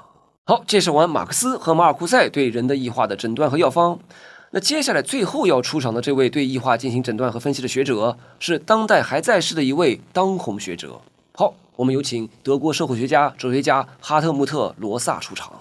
好，介绍完马克思和马尔库塞对人的异化的诊断和药方，那接下来最后要出场的这位对异化进行诊断和分析的学者，是当代还在世的一位当红学者。好，我们有请德国社会学家、哲学家哈特穆特·罗萨出场。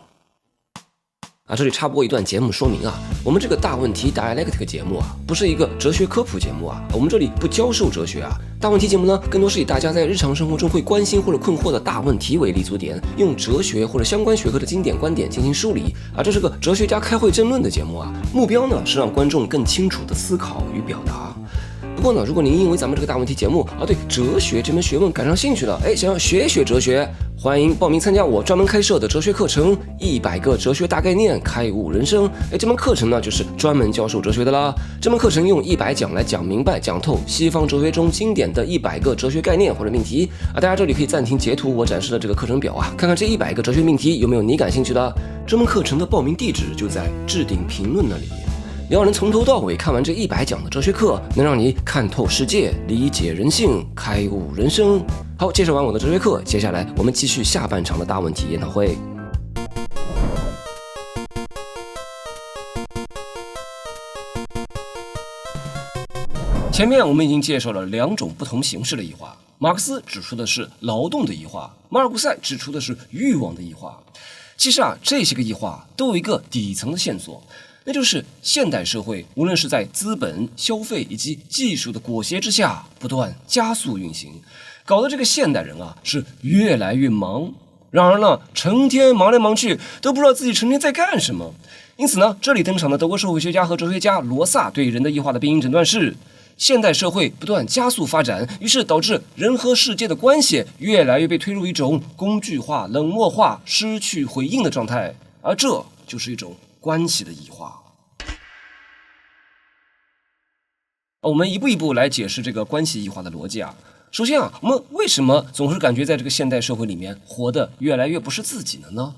这里插播一段节目说明啊，我们这个大问题 Dialectic 节目啊，不是一个哲学科普节目啊，我们这里不教授哲学啊。大问题节目呢，更多是以大家在日常生活中会关心或者困惑的大问题为立足点，用哲学或者相关学科的经典观点进行梳理啊。这是个哲学家开会争论的节目啊，目标呢是让观众更清楚的思考与表达。不过呢，如果您因为咱们这个大问题节目对哲学这门学问感上兴趣了，想要学哲学，欢迎报名参加我专门开设的哲学课程100个哲学大概念开悟人生。这门课程呢就是专门教授哲学的啦。这门课程用100讲来讲明白讲透西方哲学中经典的100个哲学概念或者命题大家这里可以暂停截图我展示的这个课程表啊，看看这100个哲学命题有没有你感兴趣的。这门课程的报名地址就在置顶评论那里。要能从头到尾看完这100讲的哲学课，能让你看透世界，理解人性，开悟人生。好，介绍完我的哲学课，接下来我们继续下半场的大问题研讨会。前面我们已经介绍了2种不同形式的异化，马克思指出的是劳动的异化，马尔古塞指出的是欲望的异化。其实这些个异化都有一个底层的线索，那就是现代社会无论是在资本、消费以及技术的裹挟之下不断加速运行，搞得这个现代人是越来越忙。然而呢，成天忙来忙去，都不知道自己成天在干什么。因此呢，这里登场的德国社会学家和哲学家罗萨对人的异化的病因诊断是：现代社会不断加速发展，于是导致人和世界的关系越来越被推入一种工具化、冷漠化、失去回应的状态，而这就是一种关系的异化。我们一步一步来解释这个关系异化的逻辑。首先我们为什么总是感觉在这个现代社会里面活得越来越不是自己了呢？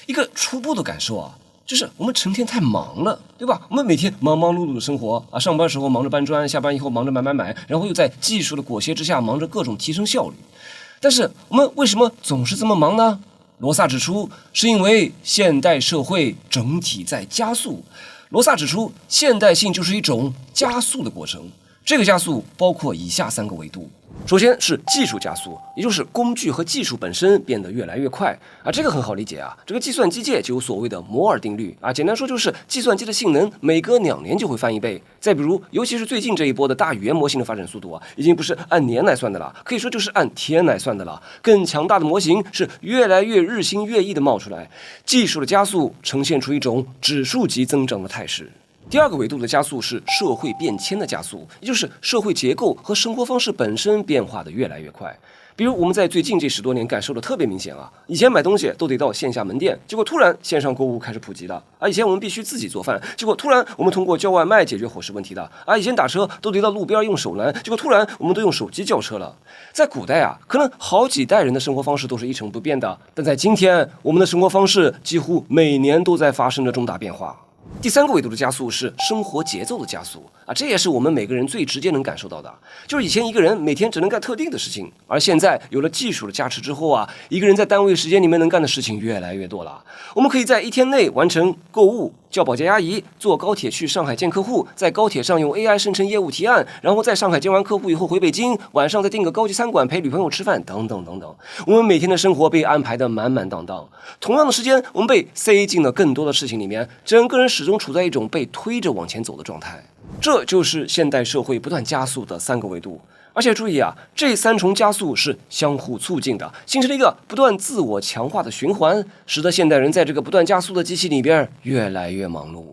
一个初步的感受就是我们成天太忙了，对吧？我们每天忙忙碌碌的生活上班时候忙着搬砖，下班以后忙着买，然后又在技术的裹挟之下忙着各种提升效率。但是我们为什么总是这么忙呢？罗萨指出，是因为现代社会整体在加速。罗萨指出，现代性就是一种加速的过程，这个加速包括以下3个维度。首先是技术加速，也就是工具和技术本身变得越来越快这个很好理解这个计算机界就有所谓的摩尔定律简单说就是计算机的性能每隔2年就会翻1倍。再比如，尤其是最近这一波的大语言模型的发展速度已经不是按年来算的了，可以说就是按天来算的了。更强大的模型是越来越日新月异的冒出来，技术的加速呈现出一种指数级增长的态势。第2个维度的加速是社会变迁的加速，也就是社会结构和生活方式本身变化的越来越快。比如我们在最近这10多年感受的特别明显以前买东西都得到线下门店，结果突然线上购物开始普及了以前我们必须自己做饭，结果突然我们通过叫外卖解决伙食问题的以前打车都得到路边用手拦，结果突然我们都用手机叫车了。在古代可能好几代人的生活方式都是一成不变的，但在今天我们的生活方式几乎每年都在发生着重大变化。第3个维度的加速是生活节奏的加速这也是我们每个人最直接能感受到的。就是以前一个人每天只能干特定的事情，而现在有了技术的加持之后一个人在单位时间里面能干的事情越来越多了。我们可以在1天内完成购物、叫保洁阿姨、坐高铁去上海见客户，在高铁上用 AI 生成业务提案，然后在上海见完客户以后回北京，晚上再订个高级餐馆陪女朋友吃饭，等等等等。我们每天的生活被安排得满满当当，同样的时间我们被塞进了更多的事情里面，整个人始终处在一种被推着往前走的状态。这就是现代社会不断加速的3个维度。而且注意这3重加速是相互促进的，形成了一个不断自我强化的循环，使得现代人在这个不断加速的机器里边越来越忙碌。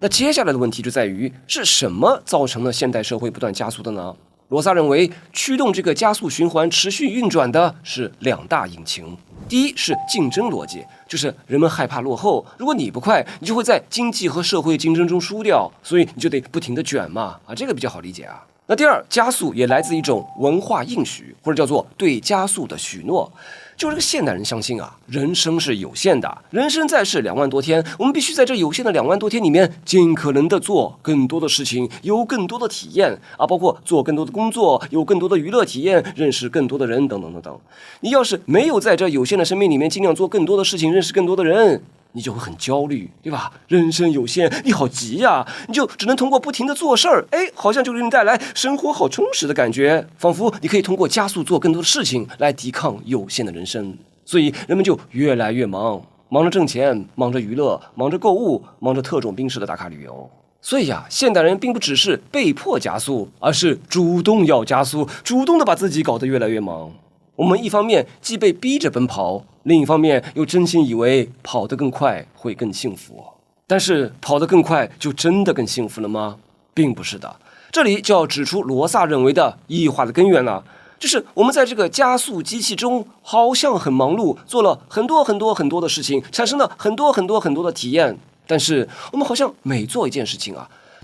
那接下来的问题就在于，是什么造成了现代社会不断加速的呢？罗萨认为，驱动这个加速循环持续运转的是2大引擎。第一是竞争逻辑，就是人们害怕落后，如果你不快，你就会在经济和社会竞争中输掉，所以你就得不停地卷嘛这个比较好理解那第2，加速也来自一种文化应许，或者叫做对加速的许诺。就是这个现代人相信人生是有限的，人生在世2万多天，我们必须在这有限的2万多天里面，尽可能的做更多的事情，有更多的体验包括做更多的工作，有更多的娱乐体验，认识更多的人，等等等等。你要是没有在这有限的生命里面尽量做更多的事情，认识更多的人，你就会很焦虑，对吧？人生有限，你好急你就只能通过不停的做事儿，好像就给你带来生活好充实的感觉，仿佛你可以通过加速做更多的事情来抵抗有限的人生。所以人们就越来越忙，忙着挣钱，忙着娱乐，忙着购物，忙着特种兵式的打卡旅游。所以现代人并不只是被迫加速，而是主动要加速，主动的把自己搞得越来越忙。我们一方面既被逼着奔跑，另一方面又真心以为跑得更快会更幸福。但是跑得更快就真的更幸福了吗？并不是的。这里就要指出罗萨认为的异化的根源了，就是我们在这个加速机器中好像很忙碌，做了很多很多很多的事情，产生了很多很多很多的体验，但是我们好像每做一件事情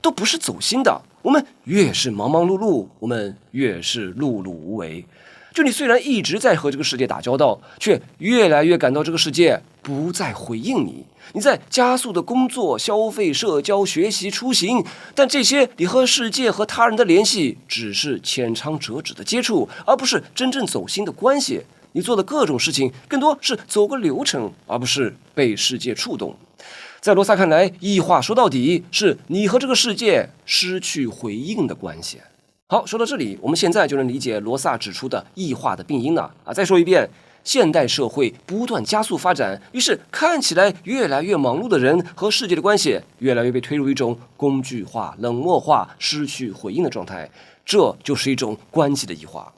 都不是走心的。我们越是忙忙碌碌，我们越是碌碌无为。就你虽然一直在和这个世界打交道，却越来越感到这个世界不再回应你。你在加速的工作、消费、社交、学习、出行，但这些你和世界和他人的联系只是浅尝辄止的接触，而不是真正走心的关系。你做的各种事情更多是走个流程，而不是被世界触动。在罗萨看来，异化说到底是你和这个世界失去回应的关系。好，说到这里，我们现在就能理解罗萨指出的异化的病因了啊！再说一遍，现代社会不断加速发展，于是看起来越来越忙碌的人和世界的关系越来越被推入一种工具化、冷漠化、失去回应的状态，这就是一种关系的异化。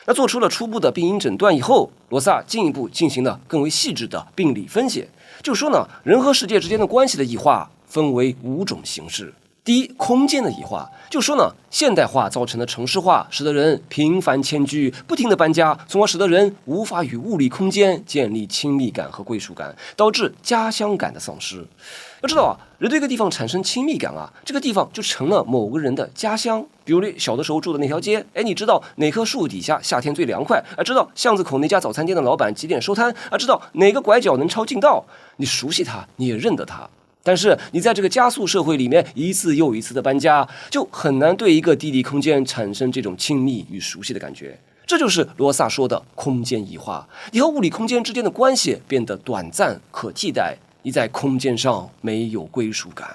那做出了初步的病因诊断以后，罗萨进一步进行了更为细致的病理分析，就说呢，人和世界之间的关系的异化分为5种形式。第一，空间的异化，就说呢，现代化造成的城市化，使得人频繁迁居，不停的搬家，从而使得人无法与物理空间建立亲密感和归属感，导致家乡感的丧失。要知道啊，人对一个地方产生亲密感啊，这个地方就成了某个人的家乡。比如你小的时候住的那条街，你知道哪棵树底下夏天最凉快啊？知道巷子口那家早餐店的老板几点收摊啊？知道哪个拐角能抄近道？你熟悉它，你也认得它。但是你在这个加速社会里面一次又一次的搬家，就很难对一个地理空间产生这种亲密与熟悉的感觉。这就是罗萨说的空间异化，你和物理空间之间的关系变得短暂可替代，你在空间上没有归属感。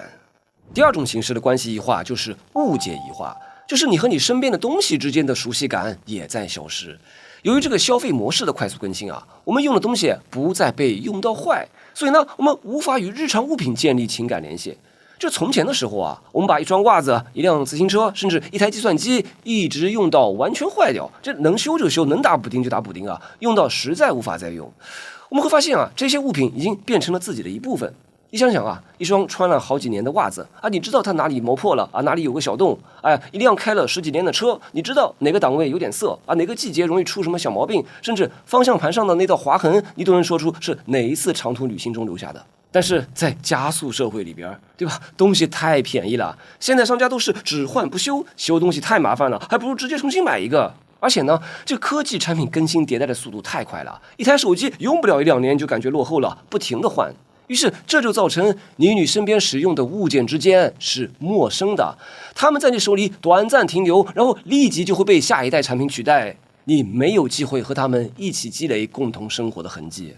第二种形式的关系异化就是物件异化，就是你和你身边的东西之间的熟悉感也在消失。由于这个消费模式的快速更新啊，我们用的东西不再被用到坏，所以呢，我们无法与日常物品建立情感联系。就从前的时候啊，我们把一双袜子、一辆自行车，甚至一台计算机，一直用到完全坏掉，这能修就修，能打补丁就打补丁啊，用到实在无法再用。我们会发现啊，这些物品已经变成了自己的一部分。你想想啊，一双穿了好几年的袜子啊，你知道它哪里磨破了啊，哪里有个小洞，一辆开了10几年的车，你知道哪个档位有点涩啊，哪个季节容易出什么小毛病，甚至方向盘上的那道划痕，你都能说出是哪一次长途旅行中留下的。但是在加速社会里边，对吧？东西太便宜了，现在商家都是只换不修，修东西太麻烦了，还不如直接重新买一个。而且呢，这科技产品更新迭代的速度太快了，一台手机用不了1-2年就感觉落后了，不停的换。于是这就造成你与你身边使用的物件之间是陌生的，他们在你手里短暂停留，然后立即就会被下一代产品取代，你没有机会和他们一起积累共同生活的痕迹。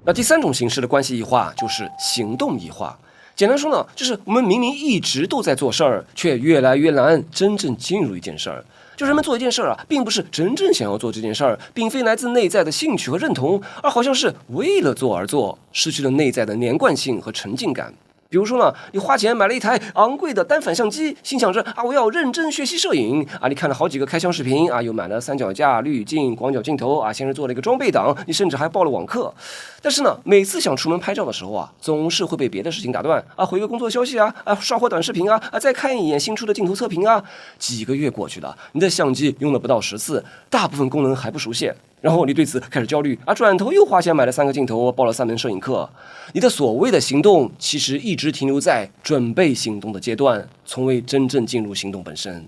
那第3种形式的关系异化就是行动异化。简单说呢，就是我们明明一直都在做事儿，却越来越难真正进入一件事儿。就人们做一件事儿啊，并不是真正想要做这件事儿，并非来自内在的兴趣和认同，而好像是为了做而做，失去了内在的连贯性和沉浸感。比如说呢，你花钱买了一台昂贵的单反相机，心想着啊，我要认真学习摄影啊。你看了好几个开箱视频啊，又买了三脚架、滤镜、广角镜头啊，先是做了一个装备档，你甚至还报了网课。但是呢，每次想出门拍照的时候啊，总是会被别的事情打断啊，回个工作消息啊，刷会短视频啊，再看一眼新出的镜头测评啊。几个月过去了，你的相机用了不到10次，大部分功能还不熟悉。然后你对此开始焦虑啊，转头又花钱买了3个镜头，报了3门摄影课。你的所谓的行动，其实一直停留在准备行动的阶段，从未真正进入行动本身。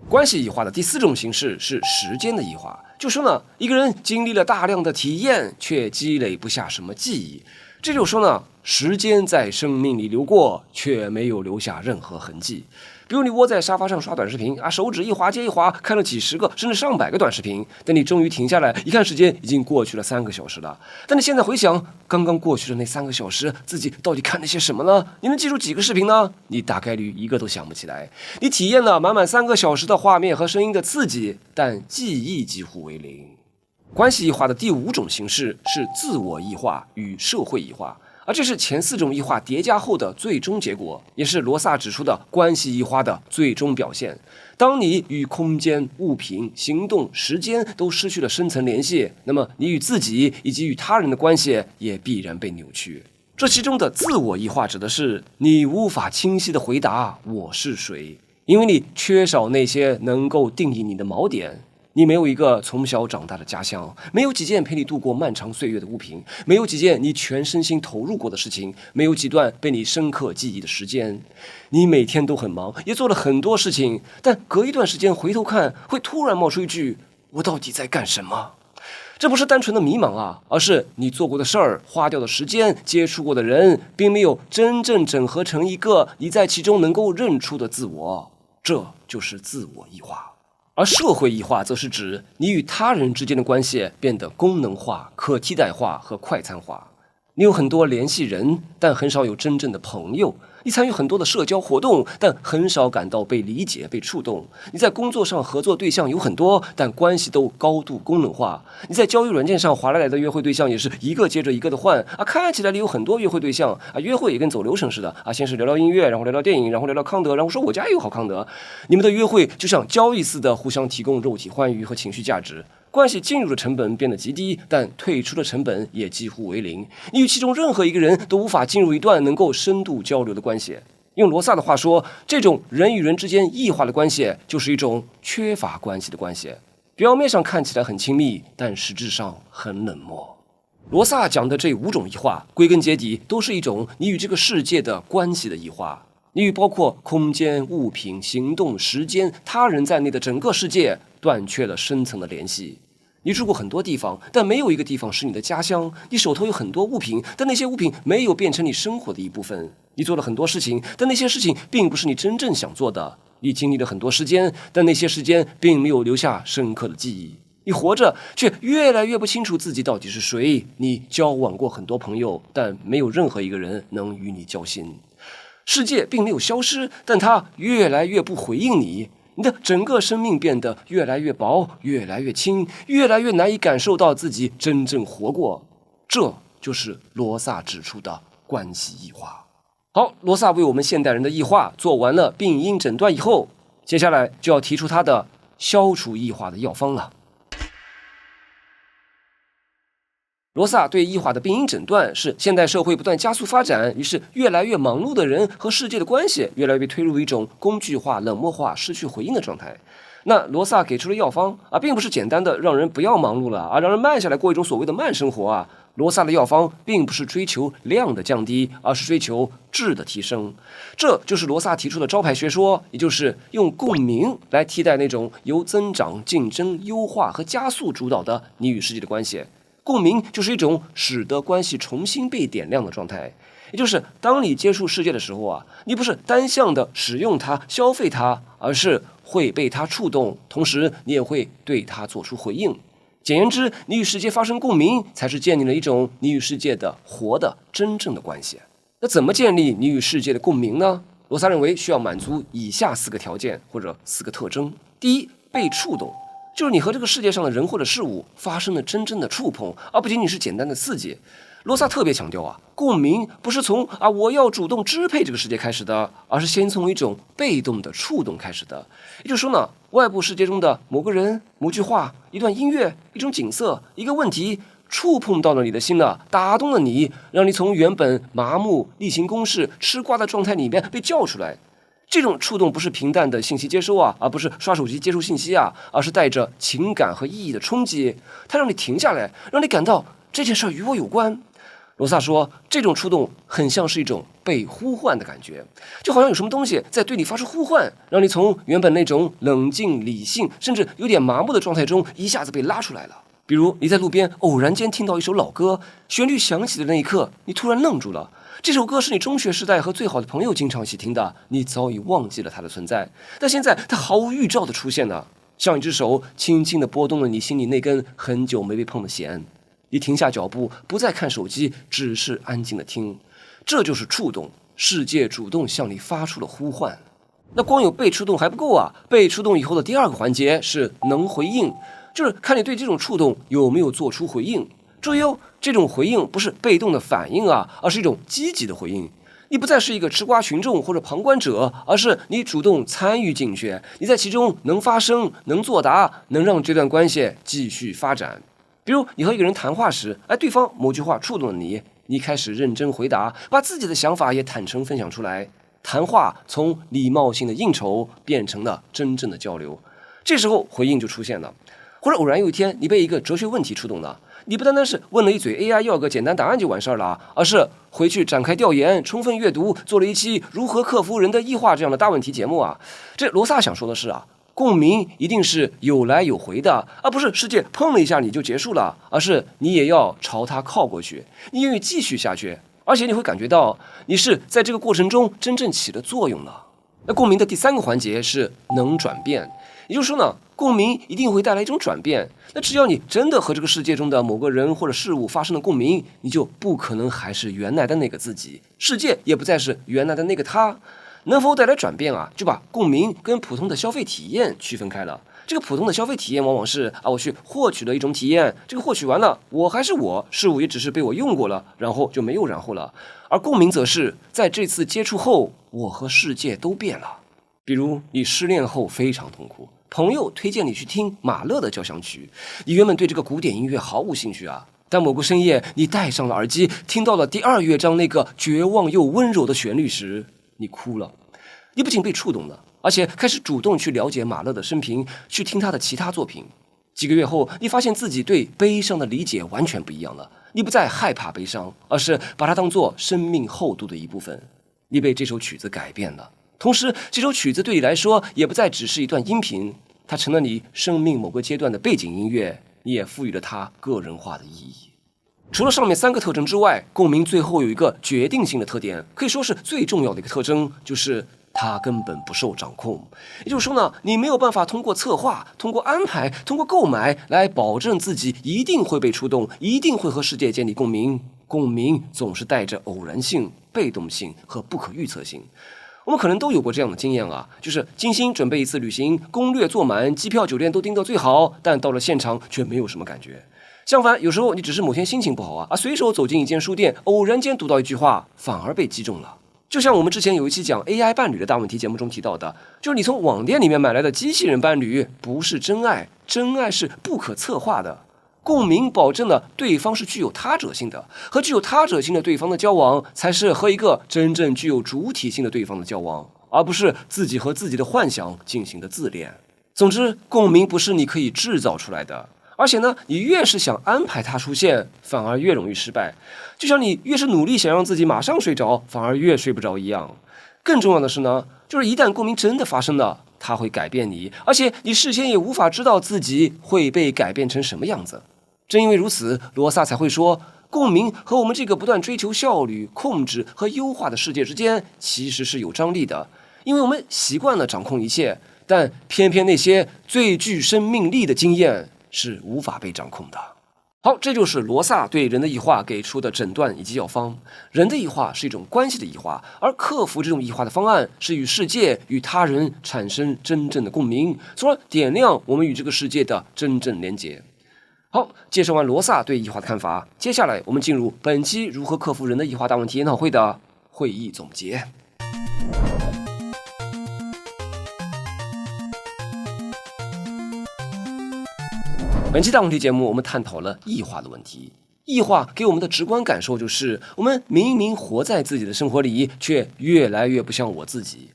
关系异化的第4种形式是时间的异化，就说呢，一个人经历了大量的体验，却积累不下什么记忆。这就说呢，时间在生命里流过，却没有留下任何痕迹。比如你窝在沙发上刷短视频啊，手指一滑接一滑，看了几10个甚至上百个短视频，等你终于停下来，一看时间已经过去了3个小时了。但你现在回想刚刚过去的那3个小时，自己到底看了些什么呢？你能记住几个视频呢？你大概率一个都想不起来。你体验了满满3个小时的画面和声音的刺激，但记忆几乎为零。关系异化的第5种形式是自我异化与社会异化。而这是前4种异化叠加后的最终结果，也是罗萨指出的关系异化的最终表现。当你与空间、物品、行动、时间都失去了深层联系，那么你与自己以及与他人的关系也必然被扭曲。这其中的自我异化指的是你无法清晰地回答我是谁，因为你缺少那些能够定义你的锚点。你没有一个从小长大的家乡，没有几件陪你度过漫长岁月的物品，没有几件你全身心投入过的事情，没有几段被你深刻记忆的时间。你每天都很忙，也做了很多事情，但隔一段时间回头看，会突然冒出一句：我到底在干什么？这不是单纯的迷茫啊，而是你做过的事儿、花掉的时间、接触过的人，并没有真正整合成一个你在其中能够认出的自我。这就是自我异化。而社会异化则是指你与他人之间的关系变得功能化、可替代化和快餐化。你有很多联系人，但很少有真正的朋友。你参与很多的社交活动，但很少感到被理解、被触动。你在工作上合作对象有很多，但关系都高度功能化。你在交友软件上划来的约会对象也是一个接着一个的换啊，看起来你有很多约会对象啊，约会也跟走流程似的啊，先是聊聊音乐，然后聊聊电影，然后聊聊康德，然后说我家也有好康德。你们的约会就像交易似的，互相提供肉体欢愉和情绪价值。关系进入的成本变得极低，但退出的成本也几乎为零。你与其中任何一个人都无法进入一段能够深度交流的关系。用罗萨的话说，这种人与人之间异化的关系，就是一种缺乏关系的关系。表面上看起来很亲密，但实质上很冷漠。罗萨讲的这5种异化，归根结底都是一种你与这个世界的关系的异化。你与包括空间、物品、行动、时间、他人在内的整个世界断绝了深层的联系。你住过很多地方，但没有一个地方是你的家乡。你手头有很多物品，但那些物品没有变成你生活的一部分。你做了很多事情，但那些事情并不是你真正想做的。你经历了很多时间，但那些时间并没有留下深刻的记忆。你活着，却越来越不清楚自己到底是谁。你交往过很多朋友，但没有任何一个人能与你交心。世界并没有消失，但它越来越不回应你。你的整个生命变得越来越薄，越来越轻，越来越难以感受到自己真正活过。这就是罗萨指出的关系异化。好，罗萨为我们现代人的异化做完了病因诊断以后，接下来就要提出他的消除异化的药方了。罗萨对异化的病因诊断是现代社会不断加速发展，于是越来越忙碌的人和世界的关系越来越推入一种工具化、冷漠化、失去回应的状态。那罗萨给出的药方啊，并不是简单的让人不要忙碌了啊，让人慢下来过一种所谓的慢生活啊。罗萨的药方并不是追求量的降低，而是追求质的提升。这就是罗萨提出的招牌学说，也就是用共鸣来替代那种由增长、竞争、优化和加速主导的你与世界的关系。共鸣就是一种使得关系重新被点亮的状态，也就是当你接触世界的时候啊，你不是单向的使用它、消费它，而是会被它触动，同时你也会对它做出回应。简言之，你与世界发生共鸣，才是建立了一种你与世界的活的真正的关系。那怎么建立你与世界的共鸣呢？罗萨认为需要满足以下4个条件或者4个特征。第一，被触动。就是你和这个世界上的人或者事物发生了真正的触碰，而不仅仅是简单的刺激。罗萨特别强调啊，共鸣不是从我要主动支配这个世界开始的，而是先从一种被动的触动开始的。也就是说呢，外部世界中的某个人、某句话、一段音乐、一种景色、一个问题，触碰到了你的心了，打动了你，让你从原本麻木、例行公事、吃瓜的状态里面被叫出来。这种触动不是平淡的信息接收啊，而不是刷手机接收信息啊，而是带着情感和意义的冲击。它让你停下来，让你感到这件事与我有关。罗萨说，这种触动很像是一种被呼唤的感觉，就好像有什么东西在对你发出呼唤，让你从原本那种冷静、理性，甚至有点麻木的状态中一下子被拉出来了。比如你在路边偶然间听到一首老歌，旋律响起的那一刻，你突然愣住了。这首歌是你中学时代和最好的朋友经常一起听的，你早已忘记了它的存在，但现在它毫无预兆的出现了，像一只手轻轻地拨动了你心里那根很久没被碰的弦。你停下脚步，不再看手机，只是安静地听。这就是触动，世界主动向你发出了呼唤。那光有被触动还不够啊，被触动以后的第2个环节是能回应，就是看你对这种触动有没有做出回应。注意哦，这种回应不是被动的反应啊，而是一种积极的回应。你不再是一个吃瓜群众或者旁观者，而是你主动参与进去，你在其中能发声、能作答，能让这段关系继续发展。比如你和一个人谈话时，对方某句话触动了你，你开始认真回答，把自己的想法也坦诚分享出来。谈话从礼貌性的应酬变成了真正的交流，这时候回应就出现了。或者偶然有一天你被一个哲学问题触动了，你不单单是问了一嘴 AI 要个简单答案就完事儿了，而是回去展开调研，充分阅读，做了一期如何克服人的异化这样的大问题节目啊。这罗萨想说的是共鸣一定是有来有回的，而不是世界碰了一下你就结束了，而是你也要朝它靠过去，你愿意继续下去，而且你会感觉到你是在这个过程中真正起了作用的。那共鸣的第3个环节是能转变，也就是说呢，共鸣一定会带来一种转变。那只要你真的和这个世界中的某个人或者事物发生了共鸣，你就不可能还是原来的那个自己，世界也不再是原来的那个他。能否带来转变啊？就把共鸣跟普通的消费体验区分开了。这个普通的消费体验往往是我去获取了一种体验，这个获取完了，我还是我，事物也只是被我用过了，然后就没有然后了。而共鸣则是在这次接触后，我和世界都变了。比如你失恋后非常痛苦，朋友推荐你去听马勒的交响曲，你原本对这个古典音乐毫无兴趣啊，但某个深夜你戴上了耳机，听到了第2乐章那个绝望又温柔的旋律时，你哭了。你不仅被触动了，而且开始主动去了解马勒的生平，去听他的其他作品。几个月后，你发现自己对悲伤的理解完全不一样了。你不再害怕悲伤，而是把它当作生命厚度的一部分。你被这首曲子改变了，同时这首曲子对你来说也不再只是一段音频，它成了你生命某个阶段的背景音乐，你也赋予了它个人化的意义。除了上面3个特征之外，共鸣最后有一个决定性的特点，可以说是最重要的一个特征，就是它根本不受掌控。也就是说呢，你没有办法通过策划、通过安排、通过购买来保证自己一定会被触动，一定会和世界建立共鸣。共鸣总是带着偶然性、被动性和不可预测性。我们可能都有过这样的经验啊，就是精心准备一次旅行，攻略做满，机票酒店都订到最好，但到了现场却没有什么感觉。相反，有时候你只是某天心情不好啊，随手走进一间书店，偶然间读到一句话，反而被击中了。就像我们之前有一期讲 AI 伴侣的大问题节目中提到的，就是你从网店里面买来的机器人伴侣不是真爱，真爱是不可策划的。共鸣保证了对方是具有他者性的，和具有他者性的对方的交往，才是和一个真正具有主体性的对方的交往，而不是自己和自己的幻想进行的自恋。总之，共鸣不是你可以制造出来的，而且呢，你越是想安排它出现，反而越容易失败。就像你越是努力想让自己马上睡着，反而越睡不着一样。更重要的是呢，就是一旦共鸣真的发生了，它会改变你，而且你事先也无法知道自己会被改变成什么样子。正因为如此，罗萨才会说，共鸣和我们这个不断追求效率、控制和优化的世界之间其实是有张力的，因为我们习惯了掌控一切，但偏偏那些最具生命力的经验是无法被掌控的。好，这就是罗萨对人的异化给出的诊断以及药方。人的异化是一种关系的异化，而克服这种异化的方案是与世界、与他人产生真正的共鸣，从而点亮我们与这个世界的真正连结。好，介绍完罗萨对异化的看法，接下来我们进入本期如何克服人的异化大问题研讨会的会议总结。本期大问题节目，我们探讨了异化的问题。异化给我们的直观感受就是，我们明明活在自己的生活里，却越来越不像我自己。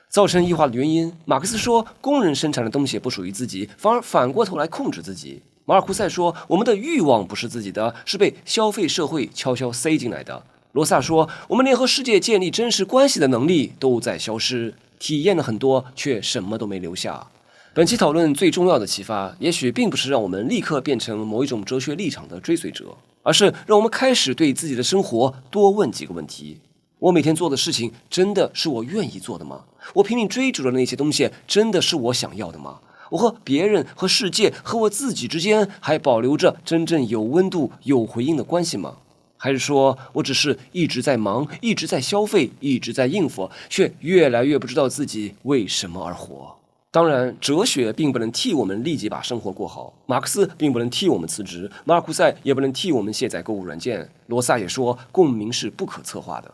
造成异化的原因，马克思说，工人生产的东西不属于自己，反而反过头来控制自己。马尔库塞说，我们的欲望不是自己的，是被消费社会悄悄塞进来的。罗萨说，我们连和世界建立真实关系的能力都在消失，体验了很多，却什么都没留下。本期讨论最重要的启发，也许并不是让我们立刻变成某一种哲学立场的追随者，而是让我们开始对自己的生活多问几个问题。我每天做的事情真的是我愿意做的吗？我拼命追逐的那些东西真的是我想要的吗？我和别人、和世界、和我自己之间还保留着真正有温度、有回应的关系吗？还是说我只是一直在忙，一直在消费，一直在应付，却越来越不知道自己为什么而活？当然，哲学并不能替我们立即把生活过好，马克思并不能替我们辞职，马尔库塞也不能替我们卸载购物软件，罗萨也说共鸣是不可策划的。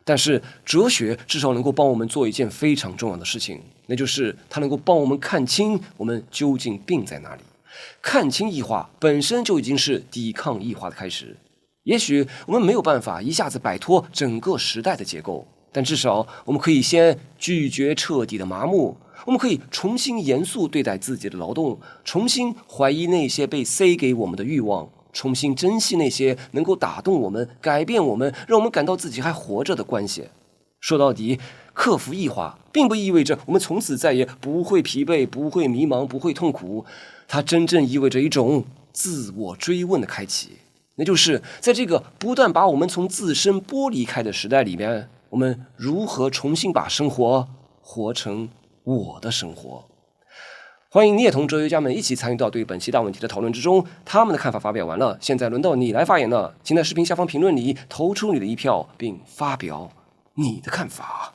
但是哲学至少能够帮我们做一件非常重要的事情，那就是它能够帮我们看清我们究竟病在哪里。看清异化本身就已经是抵抗异化的开始。也许我们没有办法一下子摆脱整个时代的结构，但至少我们可以先拒绝彻底的麻木，我们可以重新严肃对待自己的劳动，重新怀疑那些被塞给我们的欲望，重新珍惜那些能够打动我们、改变我们、让我们感到自己还活着的关系。说到底，克服异化并不意味着我们从此再也不会疲惫、不会迷茫、不会痛苦，它真正意味着一种自我追问的开启。那就是在这个不断把我们从自身剥离开的时代里面，我们如何重新把生活活成我的生活。欢迎你也同哲学家们一起参与到对本期大问题的讨论之中，他们的看法发表完了，现在轮到你来发言了，请在视频下方评论里投出你的一票，并发表你的看法。